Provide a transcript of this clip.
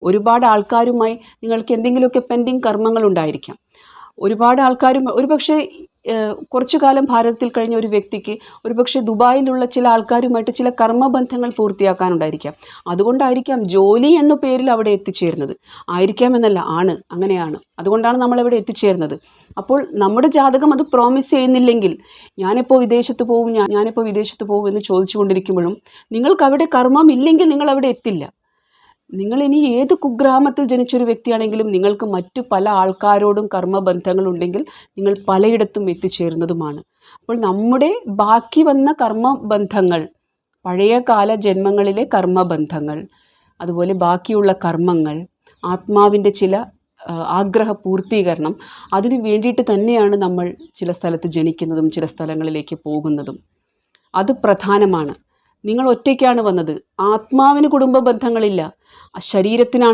ഒരുപാട് ആൾക്കാരുമായി നിങ്ങൾക്ക് എന്തെങ്കിലുമൊക്കെ പെൻഡിങ് കർമ്മങ്ങൾ ഉണ്ടായിരിക്കാം. ഒരുപാട് ആൾക്കാരും ഒരുപക്ഷെ കുറച്ചു കാലം ഭാരതത്തിൽ കഴിഞ്ഞ ഒരു വ്യക്തിക്ക് ഒരുപക്ഷെ ദുബായിലുള്ള ചില ആൾക്കാരുമായിട്ട് ചില കർമ്മബന്ധങ്ങൾ പൂർത്തിയാക്കാനുണ്ടായിരിക്കാം. അതുകൊണ്ടായിരിക്കാം ജോലി എന്ന പേരിൽ അവിടെ എത്തിച്ചേരുന്നത്. ആയിരിക്കാമെന്നല്ല, അങ്ങനെയാണ്. അതുകൊണ്ടാണ് നമ്മളവിടെ എത്തിച്ചേരുന്നത്. അപ്പോൾ നമ്മുടെ ജാതകം അത് പ്രോമിസ് ചെയ്യുന്നില്ലെങ്കിൽ ഞാനെപ്പോൾ വിദേശത്ത് പോകും എന്ന് ചോദിച്ചുകൊണ്ടിരിക്കുമ്പോഴും നിങ്ങൾക്ക് അവിടെ കർമ്മം ഇല്ലെങ്കിൽ നിങ്ങൾ അവിടെ എത്തില്ല. നിങ്ങൾ ഇനി ഏത് കുഗ്രാമത്തിൽ ജനിച്ചൊരു വ്യക്തിയാണെങ്കിലും നിങ്ങൾക്ക് മറ്റു പല ആൾക്കാരോടും കർമ്മബന്ധങ്ങളുണ്ടെങ്കിൽ നിങ്ങൾ പലയിടത്തും എത്തിച്ചേരുന്നതുമാണ്. അപ്പോൾ നമ്മുടെ ബാക്കി വന്ന കർമ്മബന്ധങ്ങൾ, പഴയകാല ജന്മങ്ങളിലെ കർമ്മബന്ധങ്ങൾ, അതുപോലെ ബാക്കിയുള്ള കർമ്മങ്ങൾ, ആത്മാവിൻ്റെ ചില ആഗ്രഹ പൂർത്തീകരണം, അതിനു വേണ്ടിയിട്ട് തന്നെയാണ് നമ്മൾ ചില സ്ഥലത്ത് ജനിക്കുന്നതും ചില സ്ഥലങ്ങളിലേക്ക് പോകുന്നതും. അത് പ്രധാനമാണ്. നിങ്ങൾ ഒറ്റയ്ക്കാണ് വന്നത്. ആത്മാവിന് കുടുംബ ബന്ധങ്ങളില്ല, ശരീരത്തിനാണ്